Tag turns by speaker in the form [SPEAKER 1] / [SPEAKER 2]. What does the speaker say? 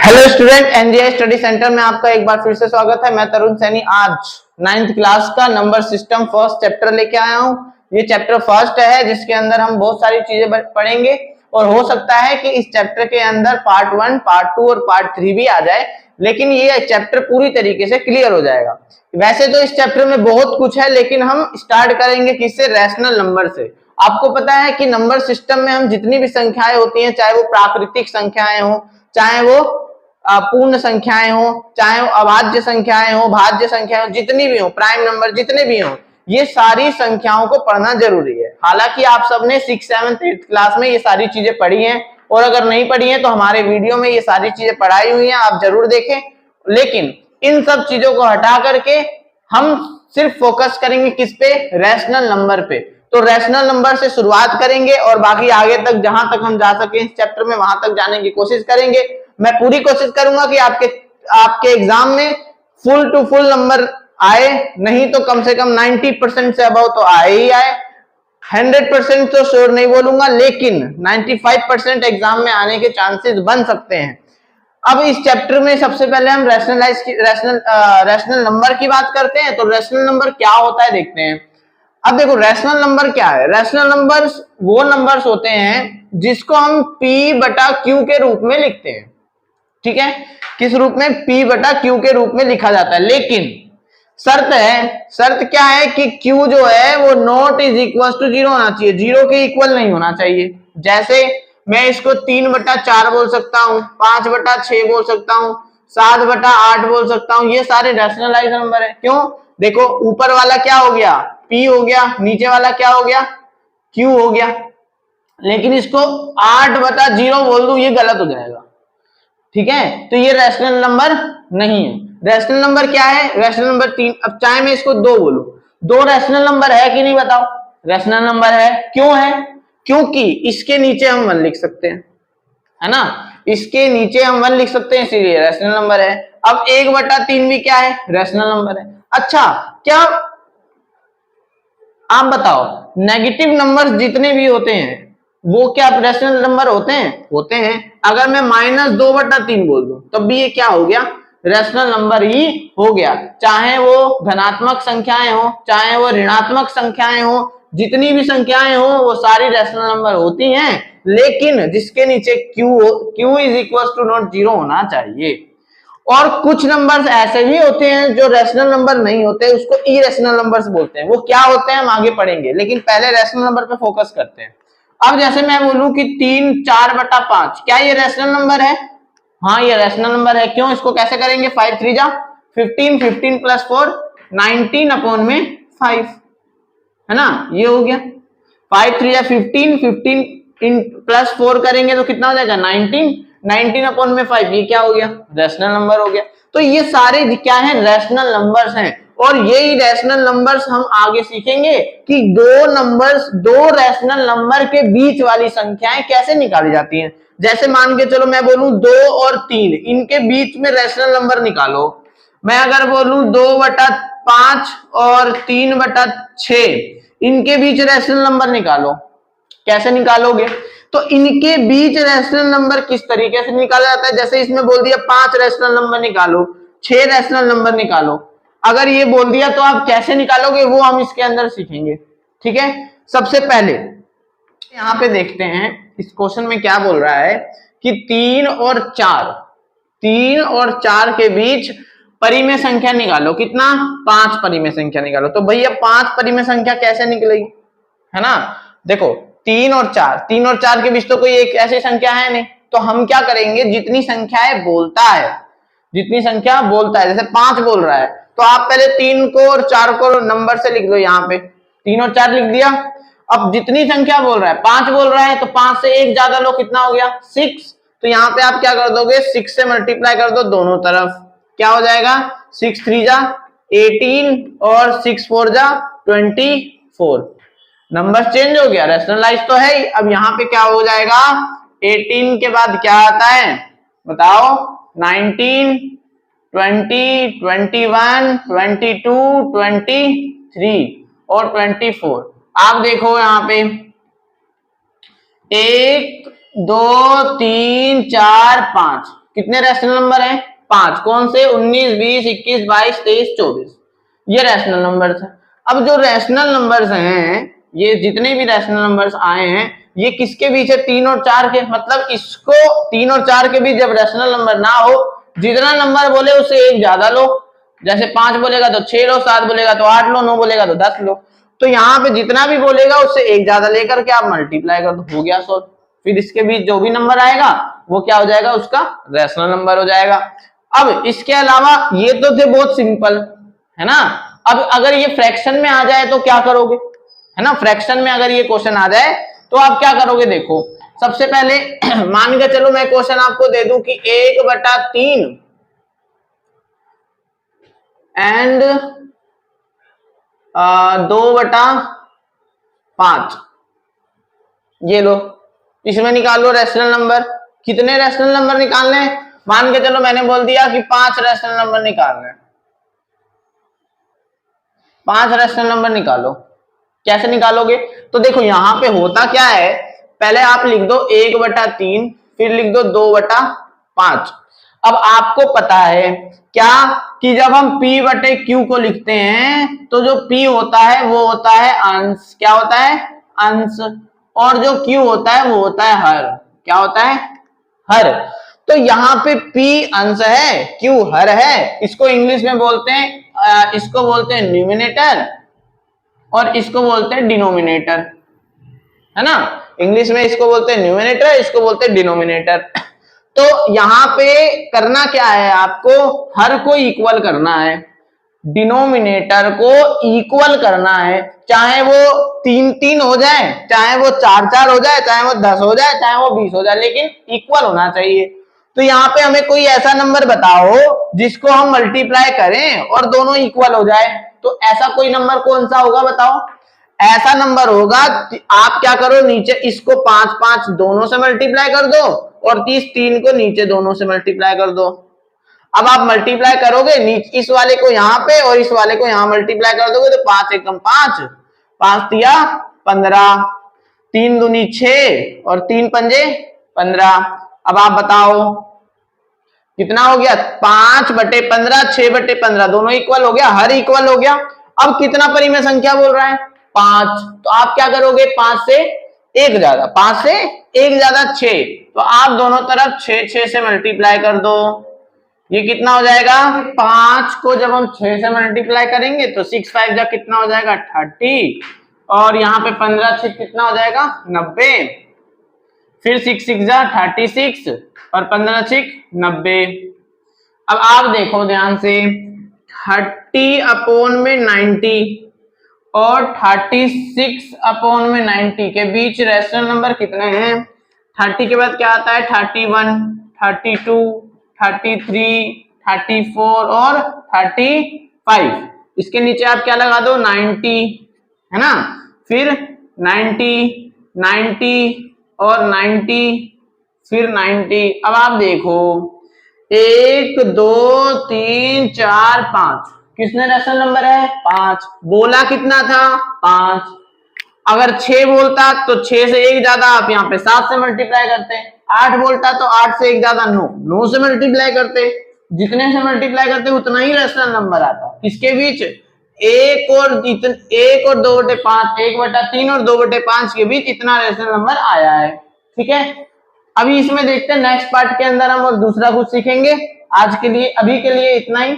[SPEAKER 1] Hello student, एनजीआई study centre में आपका एक बार फिर से स्वागत है। मैं तरुण सैनी आज 9th क्लास का नंबर सिस्टम फर्स्ट चैप्टर लेके आया हूँ। ये चैप्टर फर्स्ट है जिसके अंदर हम बहुत सारी चीजें पढ़ेंगे और हो सकता है कि इस चैप्टर के अंदर पार्ट 1, पार्ट 2 और पार्ट 3 भी आ जाए, लेकिन ये चैप्टर पूरी तरीके से क्लियर हो जाएगा। वैसे तो इस चैप्टर में बहुत कुछ है, लेकिन हम स्टार्ट करेंगे किससे? रैशनल नंबर से। आपको पता है कि नंबर सिस्टम में हम जितनी भी संख्याएं होती हैं, चाहे वो प्राकृतिक संख्याएं हो, चाहे वो पूर्ण संख्याएं हो, चाहे वो अभाज्य संख्याएं हो, भाज्य संख्याएं हो, जितनी भी हो, प्राइम नंबर जितने भी हो, ये सारी संख्याओं को पढ़ना जरूरी है। हालांकि आप सबने 6th, 7th, 8th क्लास में ये सारी चीजें पढ़ी हैं, और अगर नहीं पढ़ी हैं तो हमारे वीडियो में ये सारी चीजें पढ़ाई हुई हैं, आप जरूर देखें। लेकिन इन सब चीजों को हटा करके हम सिर्फ फोकस करेंगे किस पे? रैशनल नंबर पे। तो रैशनल नंबर से शुरुआत करेंगे और बाकी आगे तक जहां तक हम जा सके इस चैप्टर में वहां तक जाने की कोशिश करेंगे। मैं पूरी कोशिश करूंगा कि आपके एग्जाम में फुल टू फुल नंबर आए, नहीं तो कम से कम 90% से अबव तो आए ही आए। 100% तो श्योर नहीं बोलूंगा, लेकिन 95% एग्जाम में आने के चांसेस बन सकते हैं। अब इस चैप्टर में सबसे पहले हम रैशनल नंबर की बात करते हैं। तो रैशनल नंबर क्या होता है देखते हैं। अब देखो, रैशनल नंबर क्या है? रैशनल नंबर्स वो नंबर्स होते हैं जिसको हम P/Q के रूप में लिखते हैं। ठीक है, किस रूप में? P/Q के रूप में लिखा जाता है। लेकिन शर्त क्या है कि Q जो है वो नॉट इज इक्वल टू 0 होना चाहिए, 0 के इक्वल नहीं होना चाहिए। जैसे मैं इसको 3/4 बोल सकता हूँ, 5/6 बोल सकता हूँ, 7/8 बोल सकता हूँ। ये सारे रैशनलाइज्ड नंबर है। क्यों? देखो, ऊपर वाला क्या हो गया? P हो गया, नीचे वाला क्या हो गया? Q हो गया। लेकिन इसको 8/0 बोल दूं, ये गलत हो जाएगा। ठीक है, तो ये रैशनल नंबर नहीं है। रैशनल नंबर क्या है? Rational number 3। अब चाहे मैं इसको 2 बोलूं, 2 रैशनल नंबर है कि नहीं बताओ? रैशनल नंबर है। क्यों है? क्योंकि इसके नीचे हम 1 लिख सकते हैं, है ना? इसके नीचे हम 1 लिख सकते हैं, इसीलिए रैशनल नंबर है। अब 1/3 भी क्या है? रैशनल नंबर है। अच्छा, क्या आप बताओ, नेगेटिव नंबर्स जितने भी होते हैं वो क्या रैशनल नंबर होते हैं? होते हैं। अगर मैं -2/3 बोल दूं तब भी ये क्या हो गया? रैशनल नंबर ही हो गया। चाहे वो धनात्मक संख्याएं हो, चाहे वो ऋणात्मक संख्याएं हो, जितनी भी संख्याएं हो वो सारी रैशनल नंबर होती हैं, लेकिन जिसके नीचे Q is equal to not 0 होना चाहिए। और कुछ नंबर्स ऐसे भी होते हैं जो रैशनल नंबर नहीं होते, उसको इरेशनल नंबर्स बोलते हैं। वो क्या होते हैं हम आगे पढ़ेंगे, लेकिन पहले रैशनल नंबर पे फोकस करते हैं। अब जैसे मैं बोलूं कि 3/4/5, क्या ये रैशनल नंबर है? हाँ, ये रैशनल नंबर है। क्यों? इसको कैसे करेंगे? 5 3 जा 15, 15 + 4 19/5, है ना? ये हो गया। 5 3 जा 15, 15 + 4 करेंगे तो कितना हो जाएगा? 19, 19/5। ये क्या हो गया? रैशनल नंबर हो गया। तो ये सारे क्या है? रैशनल नंबर्स हैं। और यही रैशनल नंबर्स हम आगे सीखेंगे कि दो रैशनल नंबर के बीच वाली संख्याएं कैसे निकाली जाती हैं। जैसे मान के चलो मैं बोलूं 2 और 3, इनके बीच में रैशनल नंबर निकालो। मैं अगर बोलूं 2/5 और 3/6, इनके बीच रैशनल नंबर निकालो। कैसे निकालोगे? तो इनके बीच रैशनल नंबर किस तरीके से निकाला जाता है? जैसे इसमें बोल दिया 5 रैशनल नंबर निकालो, 6 रैशनल नंबर निकालो। अगर ये बोल दिया तो आप कैसे निकालोगे वो हम इसके अंदर सीखेंगे। ठीक है, सबसे पहले यहां पे देखते हैं इस क्वेश्चन में क्या बोल रहा है कि 3 और 4 के बीच परिमेय संख्या निकालो। कितना? 5 परिमेय संख्या निकालो। तो भैया 5 परिमेय संख्या कैसे निकलेगी, है ना? देखो, 3 और 4 के बीच तो कोई एक ऐसी संख्या है नहीं, तो हम क्या करेंगे? जितनी संख्याएं बोलता है, जितनी संख्या बोलता है, जैसे 5 बोल रहा है तो आप पहले 3 को और 4 को नंबर से लिख लो। यहाँ पे 3 और 4 लिख दिया। अब जितनी संख्या बोल रहा है, 5 बोल रहा है तो 5 से 1 ज्यादा लो, कितना हो गया? 6। तो यहाँ पे आप क्या कर दोगे? 6 से मल्टीप्लाई कर दो दोनों तरफ। क्या हो जाएगा? 6 3 जा 18 और 6 4 जा 24। नंबर चेंज हो गया, रैशनलाइज तो है ही। अब यहाँ पे क्या हो जाएगा? 18 के बाद क्या आता है बताओ? 19 20 21 22 23 और 24। आप देखो यहाँ पे 1 2 3 4 5, कितने रैशनल नंबर हैं? 5। कौन से? 19, 20, 21, 22, 23, 24, ये रैशनल नंबर्स हैं। अब जो रैशनल नंबर्स हैं, ये जितने भी रैशनल नंबर्स आए हैं, ये किसके बीच है? 3 और 4 के। मतलब इसको 3 और 4 के बीच जब रैशनल नंबर ना हो, जितना नंबर बोले उससे एक ज्यादा लो। जैसे 5 बोलेगा तो 6 लो, 7 बोलेगा तो 8 लो, 9 बोलेगा तो 10 लो। तो यहाँ पे जितना भी बोलेगा उससे एक ज्यादा लेकर के आप मल्टीप्लाई कर दो, हो गया सॉल्व। फिर इसके बीच जो भी नंबर आएगा वो क्या हो जाएगा? उसका रैशनल नंबर हो जाएगा। अब इसके अलावा ये तो थे बहुत सिंपल, है ना। अब अगर ये फ्रैक्शन में आ जाए तो क्या करोगे? है ना, फ्रैक्शन में अगर ये क्वेश्चन आ जाए तो आप क्या करोगे? देखो, सबसे पहले मान के चलो मैं क्वेश्चन आपको दे दूं कि 1/3 एंड 2/5, ये लो, इसमें निकालो रैशनल नंबर। कितने रैशनल नंबर निकालने हैं? मान के चलो मैंने बोल दिया कि 5 रैशनल नंबर निकालने हैं। 5 रैशनल नंबर निकालो। कैसे निकालोगे? तो देखो यहां पे होता क्या है, पहले आप लिख दो 1/3, फिर लिख दो 2/5। अब आपको पता है क्या कि जब हम P/Q को लिखते हैं तो जो P होता है वो होता है अंश। क्या होता है? अंश। और जो Q होता है वो होता है हर। क्या होता है? हर। तो यहाँ पे P अंश है, Q हर है। इसको इंग्लिश में बोलते हैं, इसको बोलते हैं न्यूमिनेटर और इसको बोलते हैं डिनोमिनेटर, है ना। इंग्लिश में इसको बोलते हैं न्यूमिनेटर, इसको बोलते हैं डिनोमिनेटर। तो यहाँ पे करना क्या है? आपको हर को इक्वल करना है, डिनोमिनेटर को इक्वल करना है। चाहे वो 3-3 हो जाए, चाहे वो 4-4 हो जाए, चाहे वो 10 हो जाए, चाहे वो 20 हो जाए, लेकिन इक्वल होना चाहिए। तो यहाँ पे हमें कोई ऐसा नंबर बताओ जिसको हम मल्टीप्लाई करें और दोनों इक्वल हो जाए। तो ऐसा कोई नंबर कौन सा होगा बताओ? ऐसा नंबर होगा, आप क्या करो, नीचे इसको 5-5 दोनों से मल्टीप्लाई कर दो और 3 को नीचे दोनों से मल्टीप्लाई कर दो। अब आप मल्टीप्लाई करोगे, इस वाले को यहाँ पे और इस वाले को यहाँ मल्टीप्लाई कर दोगे तो 5 एकम 5, 5 तिया 15, 3 दूनी 6 और 3 पंजे 15। अब आप बताओ कितना हो गया? 5/15, 6/15, दोनों इक्वल हो गया, हर इक्वल हो गया। अब कितना परिमेय संख्या बोल रहा है? 5। तो आप क्या करोगे? 5 से 1 ज्यादा, 5 से 1 ज्यादा 6, तो आप दोनों तरफ 6 से मल्टीप्लाई कर दो। ये कितना हो जाएगा? 5 को जब हम 6 से मल्टीप्लाई करेंगे तो 6 5 जा कितना हो जाएगा? 30, और यहाँ पे 15 6 कितना हो जाएगा? 90, फिर 6 6 जा 36 और 15 6 90। अब आप देखो ध्यान से, 30/90 और 36/90 के बीच रैशनल नंबर कितने हैं? 30 के बाद क्या आता है? 31, 32, 33, 34 और 35। इसके नीचे आप क्या लगा दो? 90, है ना। फिर 90, 90 और 90, फिर 90। अब आप देखो 1 2 3 4 5, किसने रैशनल नंबर है? 5। बोला कितना था? 5। अगर 6 बोलता तो 6 से 1 ज्यादा आप यहाँ पे 7 से मल्टीप्लाई करते। 8 बोलता तो 8 से 1 ज्यादा 9, 9 से मल्टीप्लाई करते। जितने से मल्टीप्लाई करते उतना ही रैशनल नंबर आता। किसके बीच? 1 और 2/5, 1/3 और 2/5 के बीच इतना रैशनल नंबर आया है। ठीक है, अभी इसमें देखते हैं नेक्स्ट पार्ट के अंदर हम और दूसरा कुछ सीखेंगे। आज के लिए, अभी के लिए इतना ही।